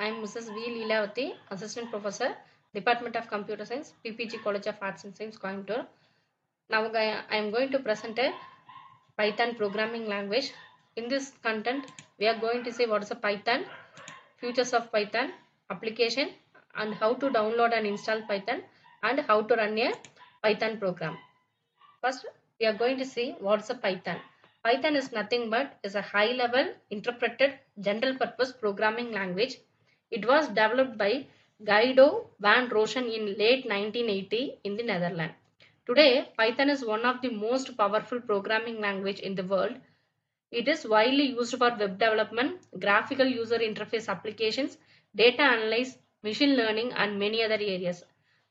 I am Mrs. V. Leelavati, Assistant Professor, Department of Computer Science, PPG College of Arts and Science, Coimbatore. Now I am going to present a Python programming language. In this content, we are going to see what is a Python, features of Python, application, and how to download and install Python, and how to run a Python program. First, we are going to see what's a Python. Python is nothing but is a high-level interpreted general purpose programming language. It was developed by Guido van Rossum in late 1980 in the Netherlands. Today, Python is one of the most powerful programming language in the world. It is widely used for web development, graphical user interface applications, data analysis, machine learning, and many other areas.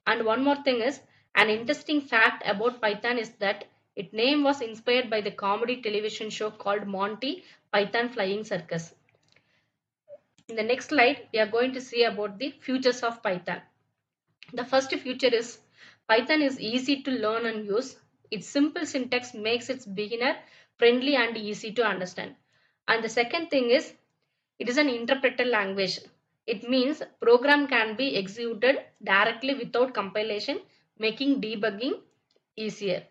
And one more thing is, an interesting fact about Python is that its name was inspired by the comedy television show called Monty Python Flying Circus. In the next slide, we are going to see about the features of Python. The first feature is Python is easy to learn and use. Its simple syntax makes it beginner friendly and easy to understand. And the second thing is it is an interpreted language. It means program can be executed directly without compilation, making debugging easier.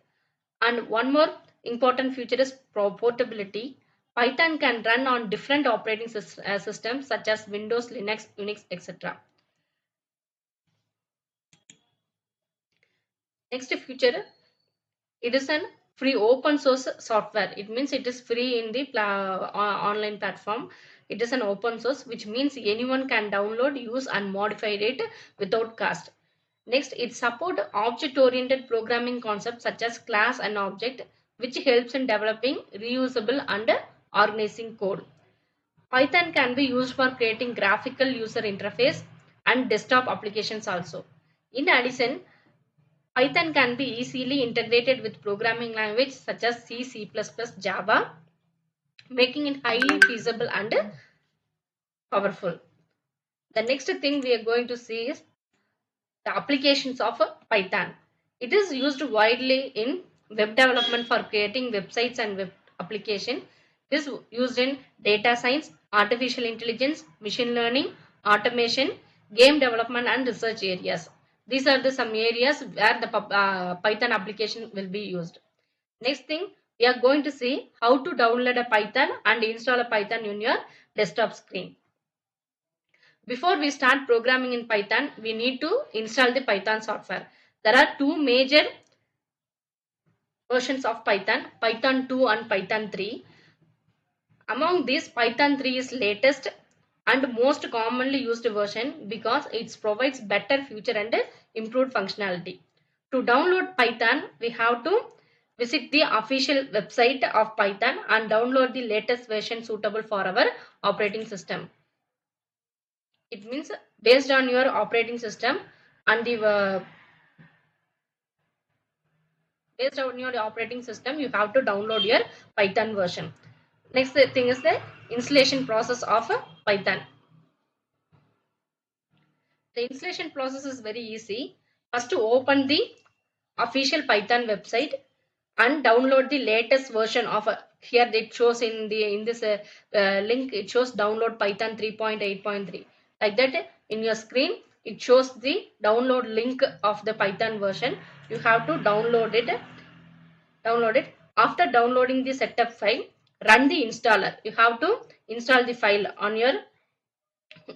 And one more important feature is portability. Python can run on different operating systems such as Windows, Linux, Unix, etc. Next feature, it is an free open source software. It means it is free in the online platform. It is an open source, which means anyone can download, use and modify it without cost. Next, it supports object-oriented programming concepts such as class and object, which helps in developing reusable and organizing code. Python can be used for creating graphical user interface and desktop applications also. In addition, Python can be easily integrated with programming language such as C, C++, Java, making it highly feasible and powerful. The next thing we are going to see is the applications of Python. It is used widely in web development for creating websites and web application. It is used in data science, artificial intelligence, machine learning, automation, game development and research areas. These are the some areas where the Python application will be used. Next thing, we are going to see how to download a Python and install a Python in your desktop screen. Before we start programming in Python, we need to install the Python software. There are two major versions of Python, Python 2 and Python 3. Among these, Python 3 is latest and most commonly used version because it provides better feature and improved functionality. To download Python, we have to visit the official website of Python and download the latest version suitable for our operating system. It means based on your operating system and the based on your operating system, you have to download your Python version. Next thing is the installation process of Python. The installation process is very easy. First, to open the official Python website and download the latest version of here it shows in this link, it shows download Python 3.8.3. like that in your screen it shows the download link of the Python version. You have to download it. After downloading the setup file, run the installer. You have to install the file on your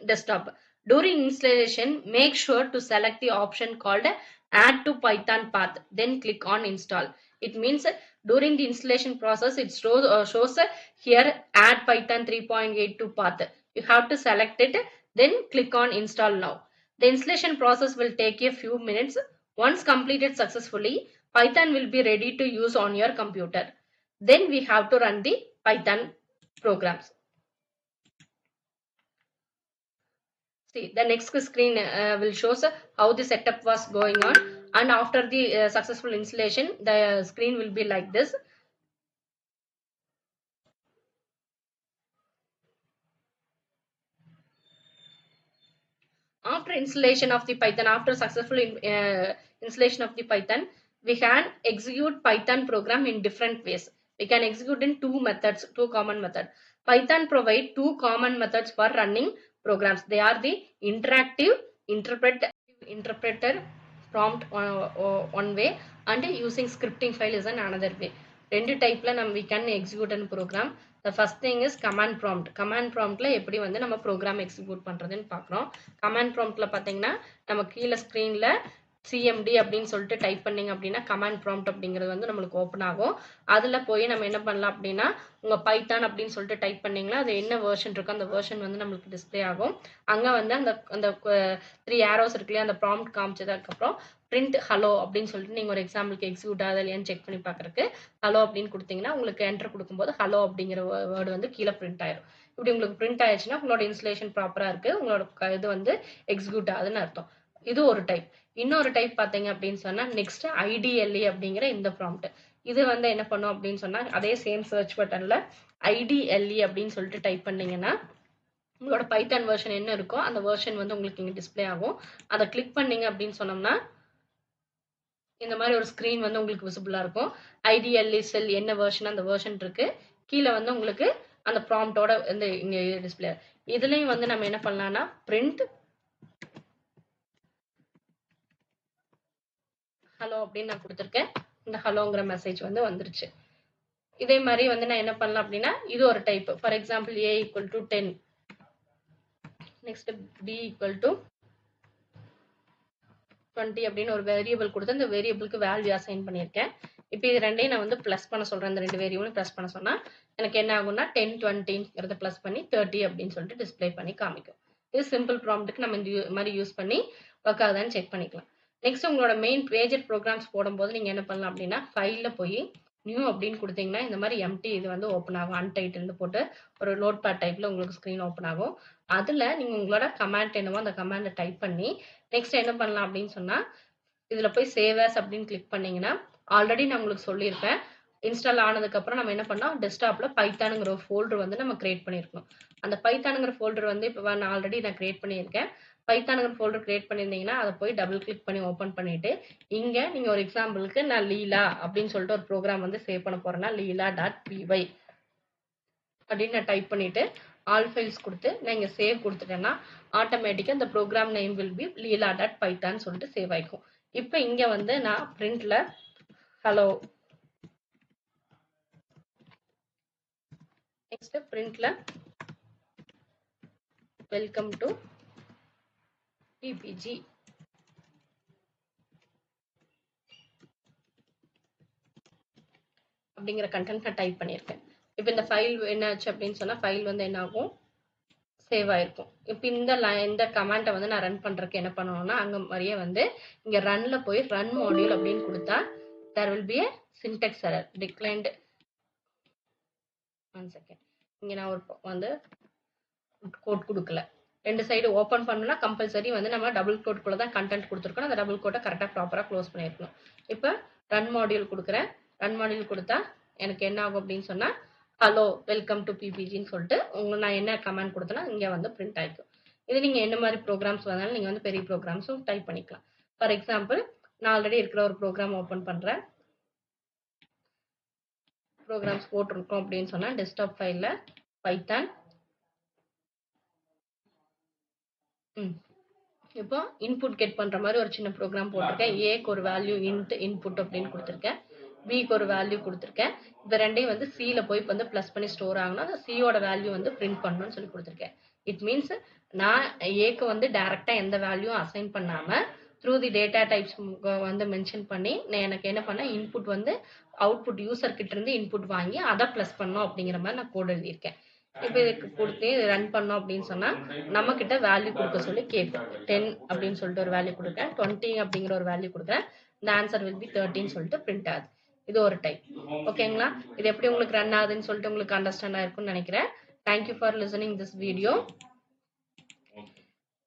desktop. During installation, make sure to select the option called add to Python path, then click on install. It means during the installation process, it shows here add Python 3.82 path. You have to select it, then click on install now. The installation process will take a few minutes. Once completed successfully, Python will be ready to use on your computer. Then we have to run the Python programs. See, the next screen will show how the setup was going on, and after the successful installation, the screen will be like this. After installation of the Python, after successful installation of the Python, we can execute Python program in different ways. We can execute in two methods, two common methods. Python provide two common methods for running programs. They are the interactive interpreter prompt one way, and using scripting file is another way. ரெண்டு டைப்ல we can execute a program. The first thing is command prompt. Command promptல எப்படி வந்து நம்ம program execute பண்றதுன்னு பார்க்குறோம். command promptல பார்த்தீங்கன்னா நம்ம கீழே ஸ்க்ரீன்ல cmd அப்படின்னு சொல்லிட்டு டைப் பண்ணீங்க அப்படின்னா command prompt அப்படிங்கிறது வந்து நம்மளுக்கு ஓப்பன் ஆகும். அதுல போய் நம்ம என்ன பண்ணலாம் அப்படின்னா உங்க பைத்தான் அப்படின்னு சொல்லிட்டு டைப் பண்ணீங்கன்னா அது என்ன வெர்ஷன் இருக்கோ அந்த வெர்ஷன் வந்து நம்மளுக்கு டிஸ்ப்ளே ஆகும். அங்க வந்து அந்த அந்த 3 arrows இருக்கு இல்லையா, அந்த ப்ராம்ப்ட் காமிச்சதுக்கு அப்புறம் print hello அப்படின்னு சொல்லிட்டு நீங்க ஒரு எக்ஸாம்பிளுக்கு எக்ஸிக்யூட் ஆகுது இல்லையான்னு செக் பண்ணி பார்க்கறதுக்கு hello அப்படின்னு கொடுத்தீங்கன்னா உங்களுக்கு என்டர் கொடுக்கும்போது hello அப்படிங்கிற வேர்டு வந்து கீழே பிரிண்ட் ஆயிடும். இப்படி உங்களுக்கு பிரிண்ட் ஆயிடுச்சுன்னா உங்களோட இன்ஸ்டலேஷன் ப்ராப்பரா இருக்கு, உங்களோட இது வந்து எக்ஸிக்யூட் ஆகுதுன்னு அர்த்தம். இது ஒரு டைப். இன்னொரு டைப் பார்த்தீங்க அப்படின்னு சொன்னா நெக்ஸ்ட் IDLE அப்படிங்கிற இந்த ப்ராம்ப்ட். இது வந்து என்ன பண்ணும் அப்படின்னு சொன்னா அதே சேம் சர்ச் பட்டன்ல IDLE அப்படின்னு சொல்லிட்டு டைப் பண்ணீங்கன்னா உங்களோட பைத்தான் வெர்ஷன் என்ன இருக்கோ அந்த வெர்ஷன் வந்து உங்களுக்கு இங்க டிஸ்ப்ளே ஆகும். அதை கிளிக் பண்ணீங்க அப்படின்னு சொன்னோம்னா இந்த மாதிரி ஒரு ஸ்கிரீன் வந்து உங்களுக்கு விசிபிளா இருக்கும். IDLE செல் என்ன வெர்ஷன் அந்த வெர்ஷன் இருக்கு, கீழே வந்து உங்களுக்கு அந்த ப்ராம்ப்டோட இந்த இங்க டிஸ்ப்ளே. இதுலயும் வந்து நம்ம என்ன பண்ணலாம்னா print ஹலோ அப்படின்னு நான் கொடுத்துருக்கேன். இந்த ஹலோங்கிற மெசேஜ் வந்து வந்துருச்சு. இதே மாதிரி வந்து நான் என்ன பண்ணலாம் அப்படின்னா இது ஒரு type. For example a equal to 10, next b equal to 20 அப்படின்னு ஒரு வேரியபிள் கொடுத்து அந்த வேரியபிளுக்கு வேல்யூ அசைன் பண்ணியிருக்கேன். இப்போ இது ரெண்டையும் நான் வந்து ப்ளஸ் பண்ண சொல்றேன். இந்த ரெண்டு வேரியபிளும் ப்ளஸ் பண்ண சொன்னா எனக்கு என்ன ஆகும்னா 10 20ங்கிறத ப்ளஸ் பண்ணி 30 அப்படின்னு சொல்லிட்டு டிஸ்ப்ளே பண்ணி காமிக்கும். இது சிம்பிள் ப்ராம்ப்ட்டுக்கு நம்ம இந்த மாதிரி யூஸ் பண்ணி ஒர்க் ஆகுதான்னு செக் பண்ணிக்கலாம். நெக்ஸ்ட் உங்களோட மெயின் பேஜர் ப்ரோக்ராம்ஸ் போடும்போது நீங்க என்ன பண்ணலாம் அப்படின்னா ஃபைல்ல போய் நியூ அப்படின்னு கொடுத்தீங்கன்னா இந்த மாதிரி எம்டி இது வந்து ஓப்பன் ஆகும். அன்டைட்டில்னு போட்டு ஒரு நோட் பேட் டைப்ல உங்களுக்கு ஸ்க்ரீன் ஓப்பன் ஆகும். அதுல நீங்க உங்களோட கமாண்ட் என்னவோ அந்த கமாண்டை டைப் பண்ணி நெக்ஸ்ட் என்ன பண்ணலாம் அப்படின்னு சொன்னா இதுல போய் சேவ் as அப்படின்னு கிளிக் பண்ணீங்கன்னா ஆல்ரெடி நான் உங்களுக்கு சொல்லியிருப்பேன். இன்ஸ்டால் ஆனதுக்கு அப்புறம் நம்ம என்ன பண்ணோம் டெஸ்க்டாப்ல பைத்தானுங்கிற ஒரு ஃபோல்டர் வந்து நம்ம கிரியேட் பண்ணியிருக்கணும். அந்த பைத்தானுங்கிற ஃபோல்டர் வந்து இப்போ நான் ஆல்ரெடி கிரியேட் பண்ணியிருக்கேன். பைத்தானுங்கிற ஃபோல்டர் கிரியேட் பண்ணியிருந்தீங்கன்னா அதை போய் டபுள் கிளிக் பண்ணி ஓப்பன் பண்ணிட்டு இங்க நீங்க ஒரு எக்ஸாம்பிளுக்கு நான் லீலா அப்படின்னு சொல்லிட்டு ஒரு ப்ரோக்ராம் வந்து சேவ் பண்ண போறேன்னா leela.py அப்படின்னு நான் டைப் பண்ணிட்டு ஆல் ஃபைல்ஸ் கொடுத்து நான் இங்க சேவ் கொடுத்துட்டேன்னா ஆட்டோமேட்டிக்கா இந்த program name will be leela.python சொல்லிட்டு சேவ் ஆயிக்கும். இப்போ இங்க வந்து நான் பிரிண்ட்ல ஹலோ நெக்ஸ்ட் பிரிண்ட்ல வெல்கம் டு PPG அப்படிங்கிற கண்டென்ட் நான் டைப் பண்ணியிருக்கேன். இப்போ இந்த ஃபைல் என்ன ஆச்சு அப்படின்னு சொன்னா ஃபைல் வந்து என்ன ஆகும் சேவ் ஆயிருக்கும். இப்போ இந்த கமாண்டை வந்து நான் ரன் பண்றதுக்கு என்ன பண்ணணும்னா அங்க மாதிரியே வந்து இங்க ரன்ல போய் ரன் மாடியூல் அப்படின்னு கொடுத்தா there will be a syntax error declined. One second, இங்க நான் ஒரு வந்து கோட் கொடுக்கல. ரெண்டு சைடு ஓப்பன் பண்ணணும்னா கம்பல்சரி வந்து நம்ம டபுள் கோட்குள்ள தான் கண்டென்ட் கொடுத்துருக்கணும். அந்த டபுள் கோட்டை கரெக்டாக ப்ராப்பராக க்ளோஸ் பண்ணியிருக்கணும். இப்போ ரன் மாடியூல் கொடுக்குறேன். ரன் மாடியூல் கொடுத்தா எனக்கு என்ன ஆகும் அப்படின்னு சொன்னா ஹலோ வெல்கம் டு பிபிஜின்னு சொல்லிட்டு நான் என்ன கமெண்ட் கொடுத்தேன்னா இங்கே வந்து பிரிண்ட் ஆகிக்கும். இது நீங்க என்ன மாதிரி ப்ரோக்ராம்ஸ் வந்தாலும் நீங்க வந்து பெரிய ப்ரோக்ராம்ஸும் டைப் பண்ணிக்கலாம். ஃபார் எக்ஸாம்பிள் நான் ஆல்ரெடி இருக்கிற ஒரு ப்ரோக்ராம் ஓப்பன் பண்றேன். ப்ரோக்ராம்ஸ் போட்டிருக்கோம் அப்படின்னு சொன்னா டெஸ்க்டாப் ஃபைல்ல பைத்தான் இப்போ இன்புட் கெட் பண்ற மாதிரி ஒரு சின்ன ப்ரோக்ராம் போட்டிருக்கேன். ஏக்கு ஒரு வேல்யூ இன்புட் அப்படின்னு கொடுத்துருக்கேன், பிக்கு ஒரு வேல்யூ கொடுத்துருக்கேன். இப்போ ரெண்டையும் வந்து சில போய் வந்து பிளஸ் பண்ணி ஸ்டோர் ஆகணும். அந்த சியோட வேல்யூ வந்து பிரிண்ட் பண்ணணும்னு சொல்லி கொடுத்துருக்கேன். இட் மீன்ஸ் நான் ஏக்கு வந்து டைரக்டா எந்த வேல்யூ அசைன் பண்ணாம த்ரூ தி டேட்டா டைப்ஸ் வந்து மென்ஷன் பண்ணி நான் எனக்கு என்ன பண்ண இன்புட் வந்து அவுட்புட் யூசர் கிட்ட இருந்து இன்புட் வாங்கி அதை பிளஸ் பண்ணணும் அப்படிங்கிற மாதிரி நான் கோட் எழுதியிருக்கேன். இப்போ இதுக்கு கொடுத்து ரன் பண்ணோம் அப்படின்னு சொன்னா நம்ம கிட்ட வேல்யூ கொடுக்க சொல்லி கேட்கும். 10 அப்படின்னு சொல்லிட்டு ஒரு வேல்யூ கொடுக்குறேன், 20 அப்படிங்கிற ஒரு வேல்யூ கொடுக்குறேன். இந்த ஆன்சர் வில் பி 13 சொல்லிட்டு பிரிண்ட் ஆகுது. இது ஒரு டைப். ஓகேங்களா? இது எப்படி உங்களுக்கு ரன் ஆகுதுன்னு சொல்லிட்டு உங்களுக்கு அண்டர்ஸ்டாண்ட் ஆயிருக்கும்னு நினைக்கிறேன். Thank you for listening this video.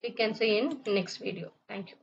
We can see in next video. Thank you.